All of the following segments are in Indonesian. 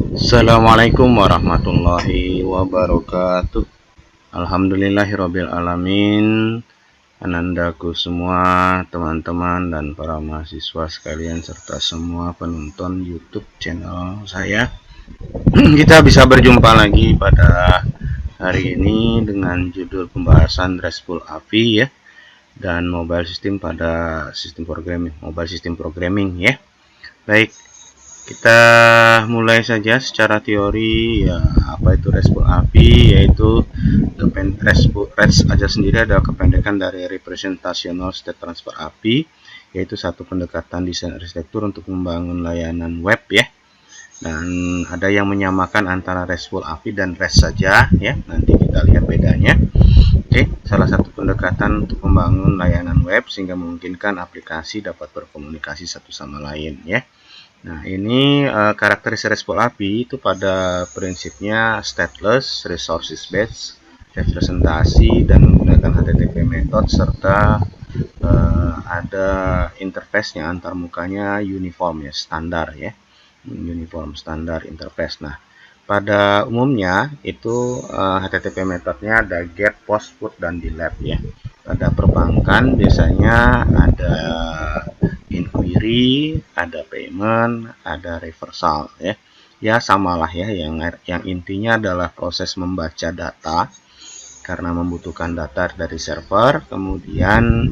Assalamualaikum warahmatullahi wabarakatuh. Alhamdulillahirabbil alamin. Anandaku semua teman-teman dan para mahasiswa sekalian serta semua penonton YouTube channel saya. Kita bisa berjumpa lagi pada hari ini dengan judul pembahasan RESTful API ya, dan mobile system pada mobile system programming ya. Baik, kita mulai saja secara teori ya. Apa itu RESTful API? Yaitu REST aja sendiri adalah kependekan dari Representational State Transfer API, yaitu satu pendekatan desain arsitektur untuk membangun layanan web ya. Dan ada yang menyamakan antara RESTful API dan REST saja ya. Nanti kita lihat bedanya. Oke, salah satu pendekatan untuk membangun layanan web sehingga memungkinkan aplikasi dapat berkomunikasi satu sama lain ya. Nah, ini karakteristik RESTful API itu pada prinsipnya stateless, resources based, representasi, dan menggunakan HTTP method serta ada interface-nya antar mukanya uniform ya, standar ya. Uniform standar interface. Nah, pada umumnya itu HTTP methodnya ada get, post, put, dan delete ya. Pada perbankan biasanya ada inquiry, ada payment, ada reversal ya. Ya samalah ya, yang intinya adalah proses membaca data karena membutuhkan data dari server, kemudian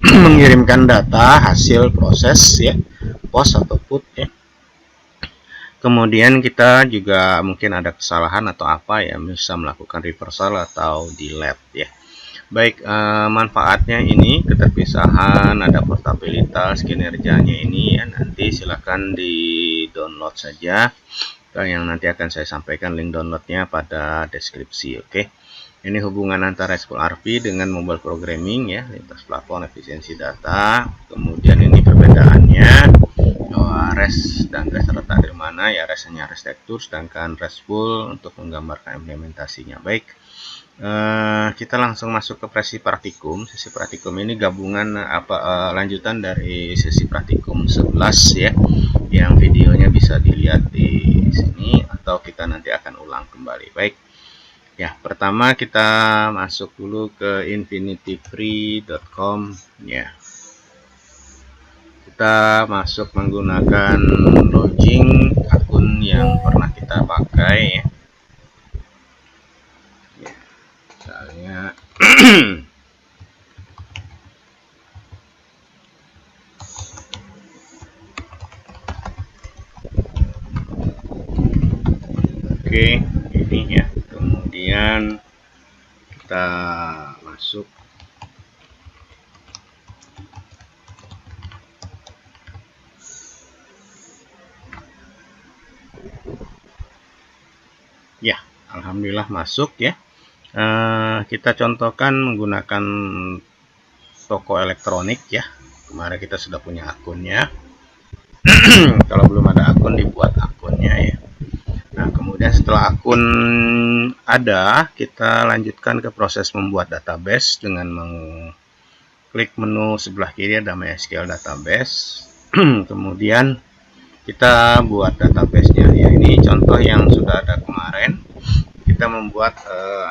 mengirimkan data hasil proses ya, post atau put ya. Kemudian kita juga mungkin ada kesalahan atau apa ya, bisa melakukan reversal atau delete ya. Baik, manfaatnya ini keterpisahan, ada portabilitas, kinerjanya ini ya, nanti silakan di download saja yang nanti akan saya sampaikan link downloadnya pada deskripsi. Oke, ini hubungan antara RESTful API dengan mobile programming ya, lintas platform, efisiensi data. Kemudian ini perbedaannya, REST dan REST terletak di mana ya, REST hanya arsitektur, sedangkan RESTful untuk menggambarkan implementasinya. Baik, kita langsung masuk ke sesi praktikum. Sesi praktikum ini gabungan lanjutan dari sesi praktikum 11 ya, yang videonya bisa dilihat di sini atau kita nanti akan ulang kembali. Baik ya, pertama kita masuk dulu ke infinityfree.com ya. Kita masuk menggunakan login akun yang pernah kita pakai ya. Misalnya oke, ini ya. Kemudian kita masuk ya, alhamdulillah masuk ya. Kita contohkan menggunakan toko elektronik ya. Kemarin kita sudah punya akunnya. Kalau belum ada akun, dibuat akunnya ya. Nah, kemudian setelah akun ada, kita lanjutkan ke proses membuat database dengan mengklik menu sebelah kiri ada MySQL database. Kemudian kita buat database-nya ya. Ini contoh yang sudah ada kemarin. Kita membuat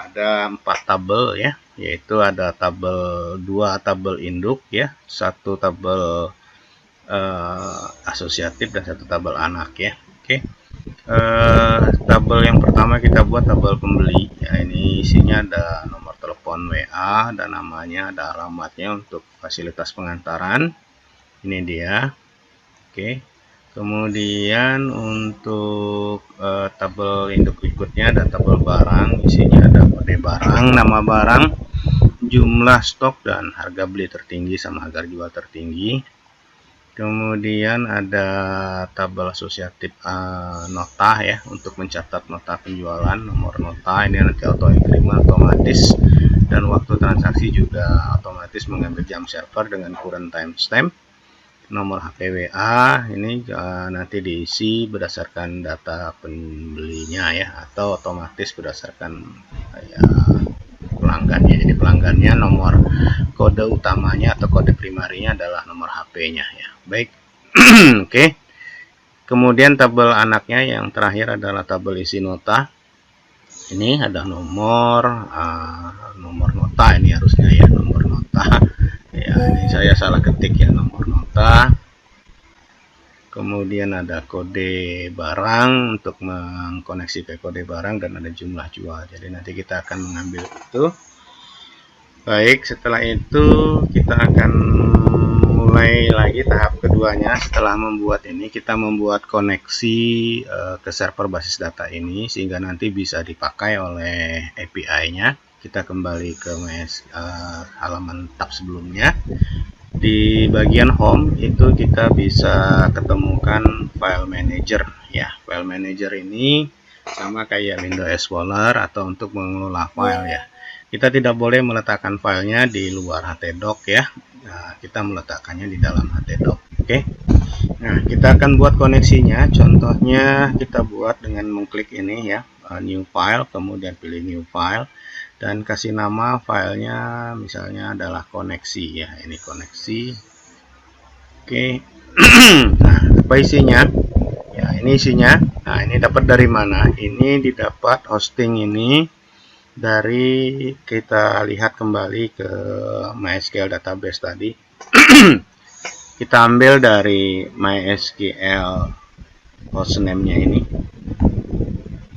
ada 4 tabel ya, yaitu ada tabel 2 tabel induk ya, 1 tabel asosiatif dan 1 tabel anak ya. Oke. Tabel yang pertama kita buat tabel pembeli ya, ini isinya ada nomor telepon WA dan namanya, ada alamatnya untuk fasilitas pengantaran. Ini dia. Oke. Kemudian untuk tabel induk berikutnya ada tabel barang, isinya ada kode barang, nama barang, jumlah stok, dan harga beli tertinggi sama harga jual tertinggi. Kemudian ada tabel asosiatif nota ya, untuk mencatat nota penjualan, nomor nota ini nanti auto terima otomatis, dan waktu transaksi juga otomatis mengambil jam server dengan current timestamp. Nomor HP WA ini nanti diisi berdasarkan data pembelinya ya, atau otomatis berdasarkan ya, pelanggannya. Jadi pelanggannya nomor kode utamanya atau kode primarinya adalah nomor HP-nya ya. Baik. Oke. Kemudian tabel anaknya yang terakhir adalah tabel isi nota. Ini ada nomor nota, ini harusnya ya nomor nota. Ya, ini saya salah ketik ya, nomor nota. Kemudian ada kode barang untuk mengkoneksi ke kode barang, dan ada jumlah jual. Jadi nanti kita akan mengambil itu. Baik, setelah itu kita akan mulai lagi tahap keduanya. Setelah membuat ini, kita membuat koneksi ke server basis data ini sehingga nanti bisa dipakai oleh API-nya. Kita kembali ke halaman tab sebelumnya. Di bagian home itu kita bisa ketemukan file manager ya. File manager ini sama kayak Windows Explorer atau untuk mengelola file ya. Kita tidak boleh meletakkan filenya di luar htdoc ya. Nah, kita meletakkannya di dalam htdoc. Oke. Nah, kita akan buat koneksinya. Contohnya kita buat dengan mengklik ini ya, new file, kemudian pilih new file. Dan kasih nama filenya misalnya adalah koneksi ya, ini koneksi. Oke. Nah, apa isinya ya, ini isinya. Nah, ini dapat dari mana? Ini didapat hosting ini dari, kita lihat kembali ke MySQL database tadi. Kita ambil dari MySQL hostname-nya ini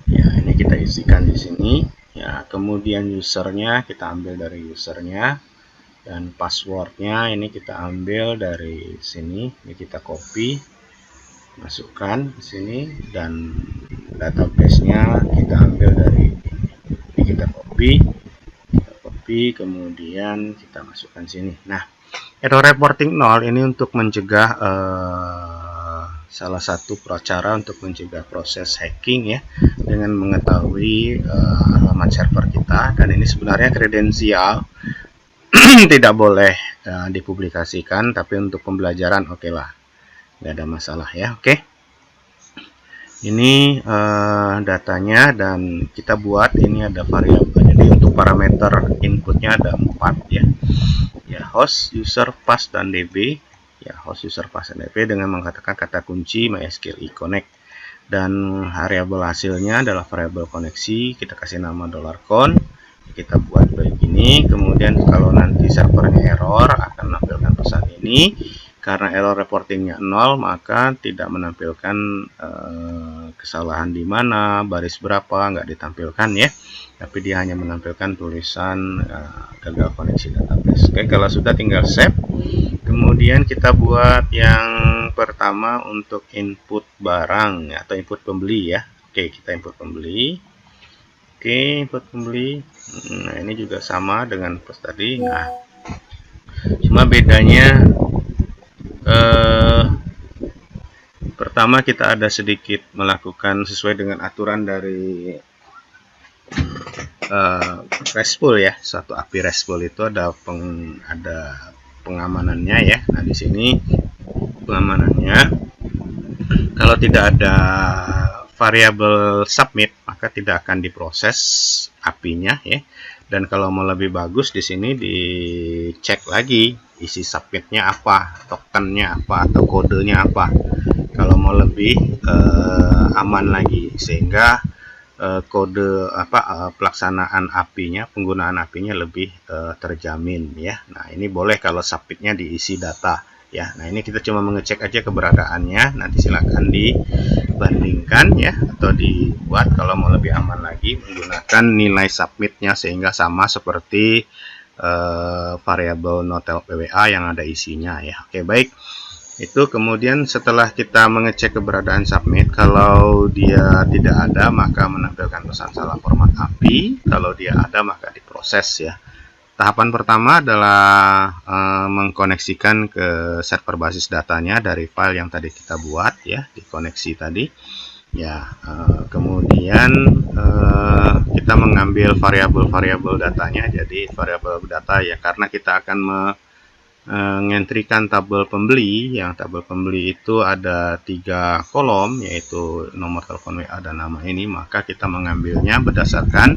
ya, ini kita isikan di sini. Ya, kemudian usernya kita ambil dari usernya, dan passwordnya ini kita ambil dari sini. Ini kita copy, masukkan di sini, dan database-nya kita ambil dari ini, kita copy, kemudian kita masukkan sini. Nah, error reporting 0 ini untuk mencegah salah satu cara untuk mencegah proses hacking ya, dengan mengetahui alamat server kita. Dan ini sebenarnya kredensial tidak boleh dipublikasikan, tapi untuk pembelajaran oke lah, nggak ada masalah ya. Oke, ini datanya, dan kita buat ini ada variabel. Jadi untuk parameter inputnya ada 4 ya, host, user, pass, dan db. Ya, host, user, pass, dan db dengan mengatakan kata kunci MySQL connect. Dan variabel hasilnya adalah variabel koneksi, kita kasih nama $con. Kita buat begini. Kemudian kalau nanti servernya error akan menampilkan pesan ini. Karena error reportingnya 0, maka tidak menampilkan kesalahan di mana, baris berapa, nggak ditampilkan ya, tapi dia hanya menampilkan tulisan gagal koneksi database. Oke, kalau sudah tinggal save. Kemudian kita buat yang pertama untuk input barang atau input pembeli ya. Oke, kita input pembeli. Oke, input pembeli. Nah, ini juga sama dengan post tadi. Nah, cuma bedanya pertama kita ada sedikit melakukan sesuai dengan aturan dari RESTful ya. Suatu API RESTful itu ada pengamanannya ya. Nah, di sini pengamanannya, kalau tidak ada variabel submit maka tidak akan diproses API-nya ya. Dan kalau mau lebih bagus, di sini dicek lagi isi submitnya apa, tokennya apa, atau kodenya apa. Kalau mau lebih aman lagi, sehingga kode pelaksanaan API-nya, penggunaan API-nya lebih terjamin ya. Nah, ini boleh kalau submitnya diisi data ya. Nah, ini kita cuma mengecek aja keberadaannya. Nanti silakan dibandingkan ya, atau dibuat kalau mau lebih aman lagi menggunakan nilai submitnya sehingga sama seperti variabel notel PWA yang ada isinya ya. Oke, baik. Itu kemudian setelah kita mengecek keberadaan submit, kalau dia tidak ada maka menampilkan pesan salah format API, kalau dia ada maka diproses ya. Tahapan pertama adalah mengkoneksikan ke server basis datanya dari file yang tadi kita buat ya, dikoneksi tadi ya. Kemudian kita mengambil variabel datanya. Jadi variabel data ya, karena kita akan mengentrikan tabel pembeli, yang tabel pembeli itu ada 3 kolom, yaitu nomor telepon WA dan nama ini, maka kita mengambilnya berdasarkan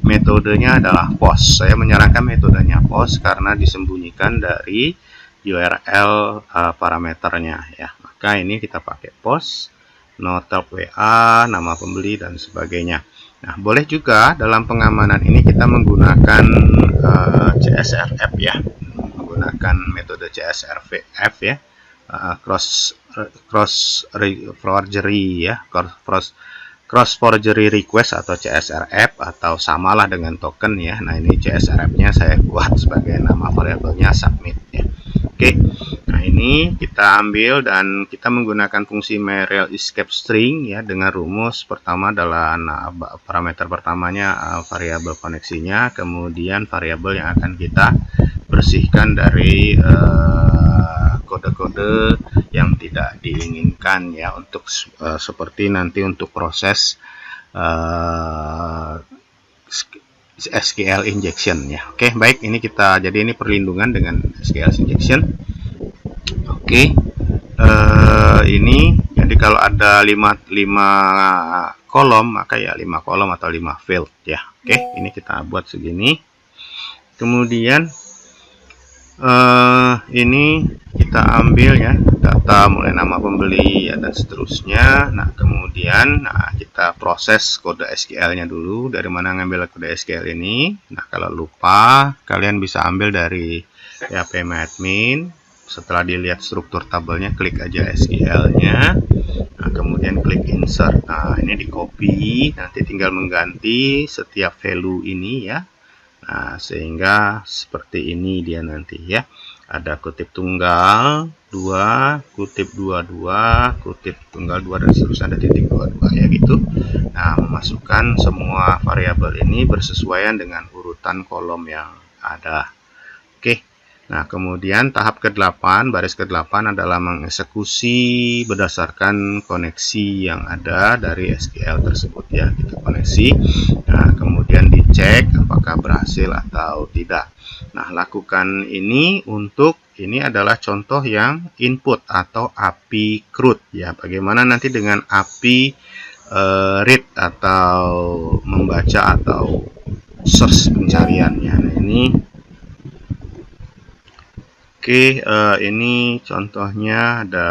metodenya adalah post. Saya menyarankan metodenya post karena disembunyikan dari URL parameternya ya. Maka ini kita pakai post. notel WA, nama pembeli, dan sebagainya. Nah, boleh juga dalam pengamanan ini kita menggunakan CSRF ya, menggunakan metode CSRF ya, cross forgery ya, cross forgery request atau CSRF, atau samalah dengan token ya. Nah, ini CSRF-nya saya buat sebagai nama variabelnya submit ya. Oke. Nah, ini kita ambil dan kita menggunakan fungsi myReal escape string ya, dengan rumus pertama adalah parameter pertamanya variabel koneksinya, kemudian variabel yang akan kita bersihkan dari kode-kode yang tidak diinginkan ya, untuk seperti nanti untuk proses SQL injection ya. Oke, baik, ini kita, jadi ini perlindungan dengan SQL injection. Oke, ini jadi kalau ada 5 kolom, maka ya 5 kolom atau 5 field ya. Oke, ini kita buat segini. Kemudian ini kita ambil ya data mulai nama pembeli ya, dan seterusnya. Nah, kemudian kita proses kode SQL-nya dulu. Dari mana ngambil kode SQL ini? Nah, kalau lupa kalian bisa ambil dari phpMyAdmin. Setelah dilihat struktur tabelnya, klik aja SQL-nya. Nah, kemudian klik insert. Nah, ini di copy, nanti tinggal mengganti setiap value ini ya. Nah, sehingga seperti ini dia nanti ya. Ada kutip tunggal 2, kutip 22, kutip tunggal 2, dan seterusnya, ada titik 22 ya gitu. Nah, memasukkan semua variabel ini bersesuaian dengan urutan kolom yang ada. Oke. Nah, kemudian tahap ke-8, baris ke-8 adalah mengeksekusi berdasarkan koneksi yang ada dari SQL tersebut ya. Kita koneksi. Nah, kemudian dicek apakah berhasil atau tidak. Nah, lakukan ini untuk, ini adalah contoh yang input atau API CRUD ya. Bagaimana nanti dengan API read atau membaca atau search pencarian ya. Nah, ini oke, ini contohnya, ada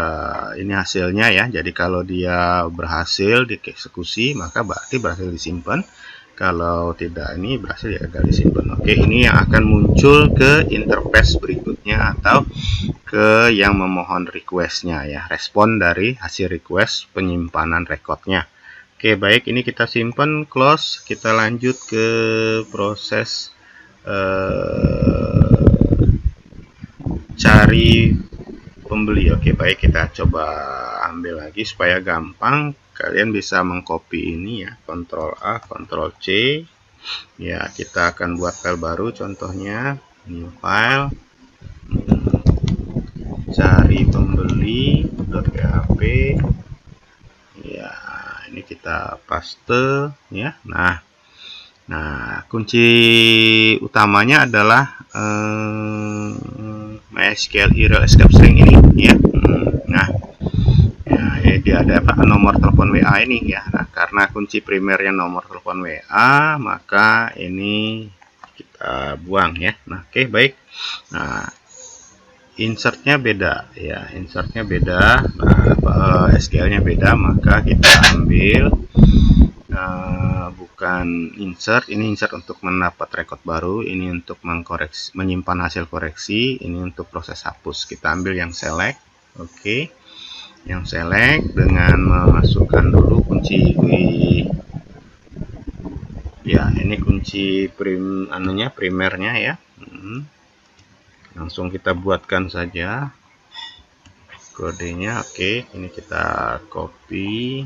ini hasilnya ya. Jadi kalau dia berhasil dieksekusi, maka berarti berhasil disimpan. Kalau tidak, ini berhasil ya gagal disimpan. Oke, ini yang akan muncul ke interface berikutnya atau ke yang memohon requestnya ya, respon dari hasil request penyimpanan rekodnya. Oke, baik, ini kita simpan, close. Kita lanjut ke proses cari pembeli. Oke, baik, kita coba ambil lagi supaya gampang. Kalian bisa mengcopy ini ya, Ctrl A, Ctrl C ya. Kita akan buat file baru, contohnya new file, cari pembeli.php ya. Ini kita paste ya. Nah, kunci utamanya adalah MySQL real escape string ini ya. Nah, ya, dia ada nomor telepon WA ini ya. Nah, karena kunci primernya nomor telepon WA, maka ini kita buang ya. Nah, oke, baik. Nah, insertnya beda ya, insertnya beda. Nah, SQL-nya beda, maka kita ambil bukan insert, ini insert untuk mendapat record baru, ini untuk mengkoreksi, menyimpan hasil koreksi, ini untuk proses hapus. Kita ambil yang select. Oke, yang select dengan memasukkan dulu kunci ya, ini kunci primernya ya. Langsung kita buatkan saja kodenya. Oke, ini kita copy.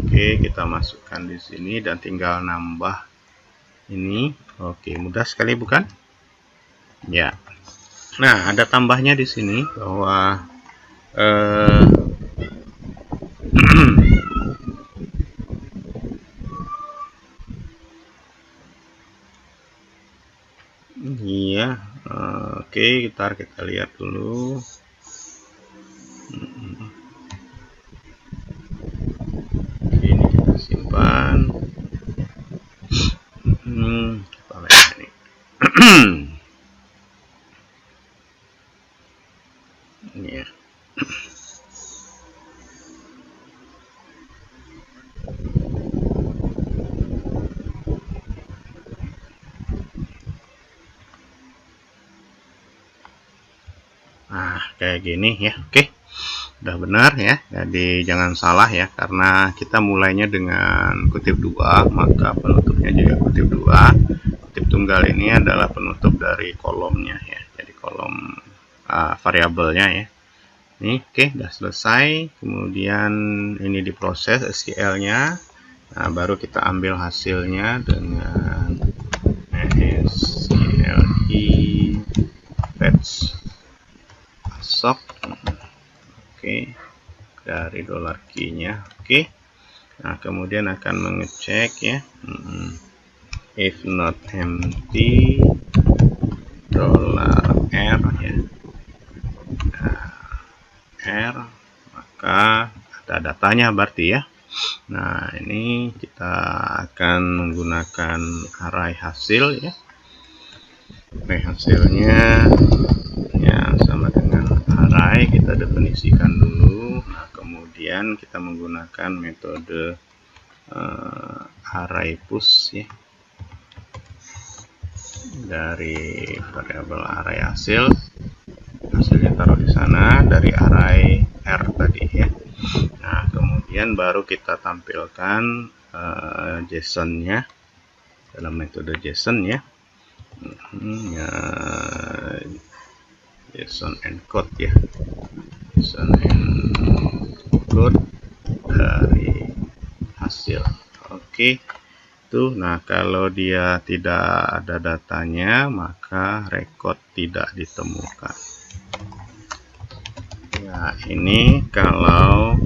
Oke, kita masukkan di sini dan tinggal nambah ini. Oke, mudah sekali bukan? Ya. Nah, ada tambahnya di sini bahwa iya, oke, kita lihat dulu. Simpan. Apa ini? Nah, kayak gini ya. Oke. Udah benar ya. Jadi jangan salah ya, karena kita mulainya dengan kutip 2, maka penutupnya juga kutip 2. Kutip tunggal ini adalah penutup dari kolomnya ya. Jadi kolom variabelnya ya. Ini oke, udah selesai. Kemudian ini diproses SQL-nya. Nah, baru kita ambil hasilnya dengan SQLi fetch assoc. Oke, dari $key-nya. Oke. Nah, kemudian akan mengecek ya. If not empty $r ya. R, maka ada datanya berarti ya. Nah, ini kita akan menggunakan array hasil ya. Array hasilnya ya sama dengan array, kita definisikan dulu. Nah, kemudian kita menggunakan metode array push ya. Dari variabel array hasilnya taruh di sana dari array R tadi ya. Nah, kemudian baru kita tampilkan JSON-nya dalam metode JSON ya. JSON encode ya. JSON encode dari hasil. Oke. Tuh, nah kalau dia tidak ada datanya, maka record tidak ditemukan. Ya, ini kalau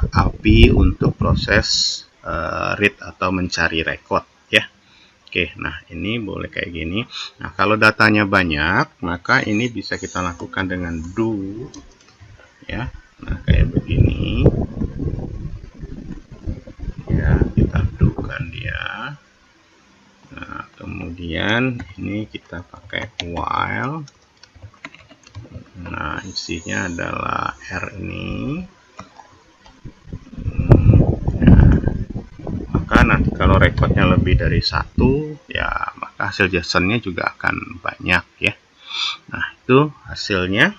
API untuk proses read atau mencari record ya. Oke, nah ini boleh kayak gini. Nah, kalau datanya banyak, maka ini bisa kita lakukan dengan do ya. Nah, kayak begini. Ya, kita do-kan dia. Nah, kemudian ini kita pakai while. Nah, isinya adalah R ini. Maka nanti kalau recordnya lebih dari 1, ya maka hasil JSON-nya juga akan banyak ya. Nah, itu hasilnya.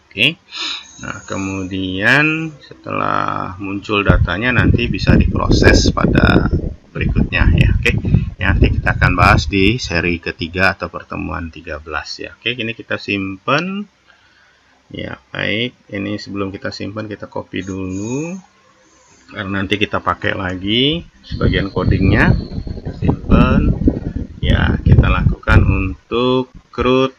Oke. Nah, kemudian setelah muncul datanya nanti bisa diproses pada berikutnya ya. Oke. Nanti kita akan bahas di seri ketiga atau pertemuan 13 ya. Oke, ini kita simpan. Ya, baik. Ini sebelum kita simpan kita copy dulu. Karena nanti kita pakai lagi sebagian codingnya. Simpan. Ya, kita lakukan untuk CRUD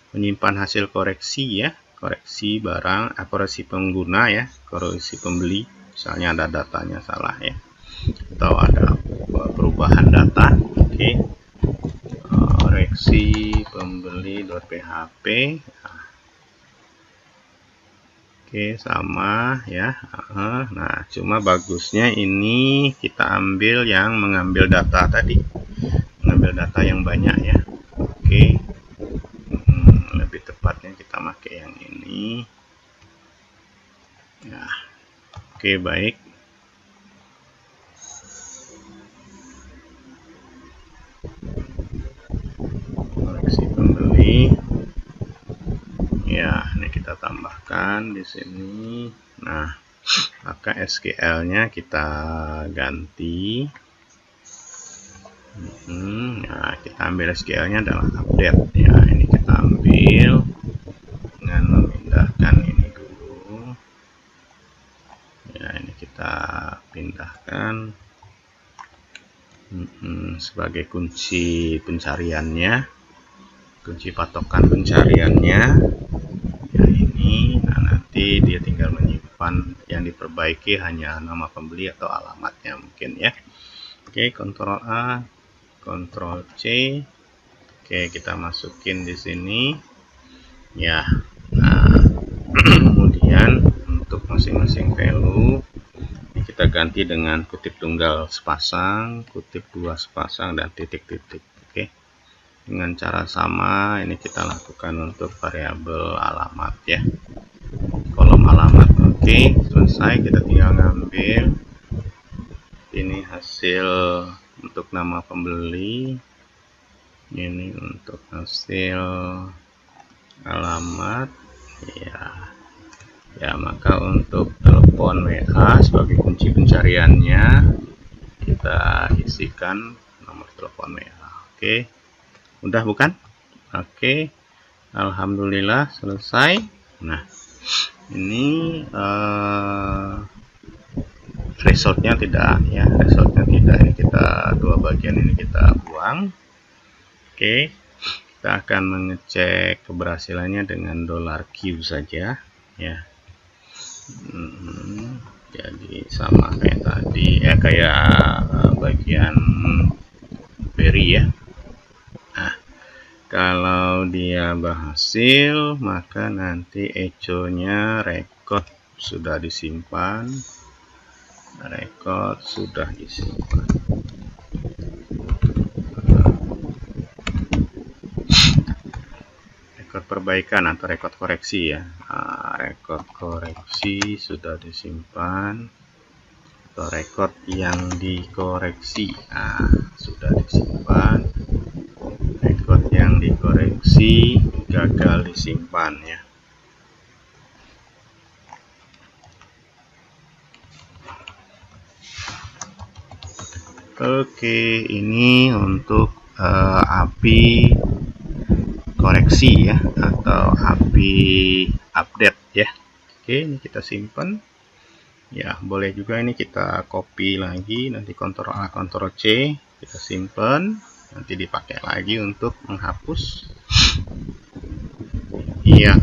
menyimpan hasil koreksi ya, koreksi barang, koreksi pengguna ya, koreksi pembeli. Misalnya ada datanya salah ya, atau ada perubahan data. Oke. Koreksi pembeli.php. Oke, sama ya. Nah, cuma bagusnya ini kita ambil yang mengambil data tadi, mengambil data yang banyak ya. Oke. Lebih tepatnya kita pakai yang ini ya. Oke, baik. Koleksi pembeli ya, ini kita tambahkan di sini. Nah, maka SQL-nya kita ganti. Nah, kita ambil SQL-nya adalah update ya. Ini kita ambil dengan memindahkan ini dulu ya. Ini kita pindahkan sebagai kunci pencariannya, kunci patokan pencariannya ya ini. Nah, nanti dia tinggal menyimpan, yang diperbaiki hanya nama pembeli atau alamatnya mungkin ya. Oke, Ctrl A, Ctrl C. Oke, kita masukin di sini ya. Nah, kemudian untuk masing-masing value ini kita ganti dengan kutip tunggal sepasang, kutip 2 sepasang, dan titik-titik. Oke Dengan cara sama ini kita lakukan untuk variabel alamat ya, kolom alamat. Oke, selesai. Kita tinggal ngambil ini hasil untuk nama pembeli, ini untuk hasil alamat ya, maka untuk telepon WA sebagai kunci pencariannya kita isikan nomor telepon WA. Oke, mudah bukan? Oke, alhamdulillah selesai. Nah, ini resultnya tidak ya, resultnya tidak, ini kita dua bagian ini kita buang. Oke, kita akan mengecek keberhasilannya dengan $Q saja ya. Jadi sama kayak tadi ya, kayak bagian query ya. Nah, kalau dia berhasil maka nanti echo-nya record sudah disimpan, record sudah disimpan. Record perbaikan atau record koreksi ya. Record koreksi sudah disimpan, atau record yang dikoreksi sudah disimpan, record yang dikoreksi gagal disimpan ya. Oke, ini untuk API koreksi ya, atau API update ya. Oke, ini kita simpan ya. Boleh juga ini kita copy lagi, nanti Ctrl A Ctrl C, kita simpan, nanti dipakai lagi untuk menghapus iya.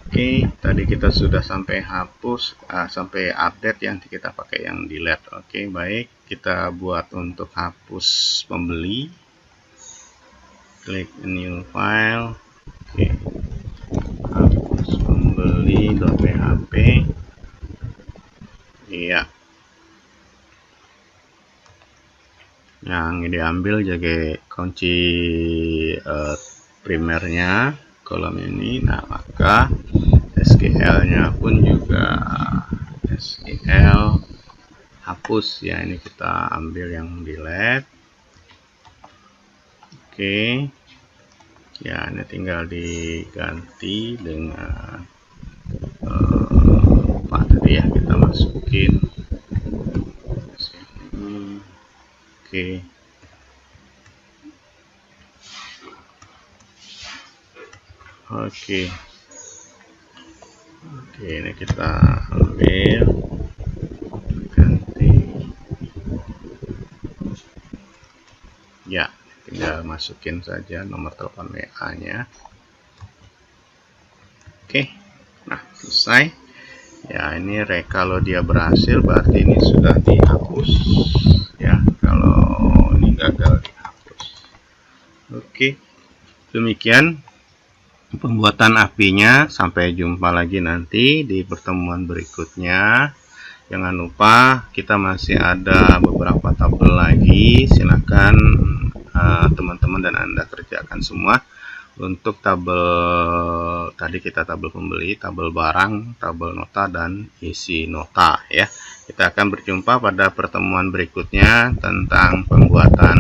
Oke, tadi kita sudah sampai hapus, sampai update ya, nanti kita pakai yang delete. Oke, baik, kita buat untuk hapus pembeli, klik new file. Oke, hapus pembeli.php iya, yang diambil jadi kunci primernya kolom ini. Nah, maka SQL-nya pun juga SQL hapus ya, ini kita ambil yang delete. Oke ya, ini tinggal diganti dengan apa tadi ya, kita masukin sini. Oke, ini kita ambil, ganti ya, tinggal masukin saja nomor telepon WA nya. Oke, nah selesai ya. Ini kalau dia berhasil berarti ini sudah dihapus ya, kalau ini gagal dihapus. Oke, demikian pembuatan API-nya. Sampai jumpa lagi nanti di pertemuan berikutnya. Jangan lupa kita masih ada beberapa tabel lagi, silakan teman-teman dan Anda kerjakan semua. Untuk tabel tadi kita tabel pembeli, tabel barang, tabel nota, dan isi nota ya. Kita akan berjumpa pada pertemuan berikutnya tentang pembuatan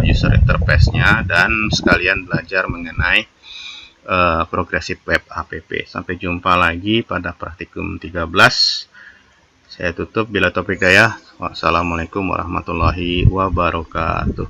user interface-nya dan sekalian belajar mengenai progressive web app. Sampai jumpa lagi pada praktikum 13. Saya tutup, bila taufiq hidayah. Wassalamualaikum warahmatullahi wabarakatuh.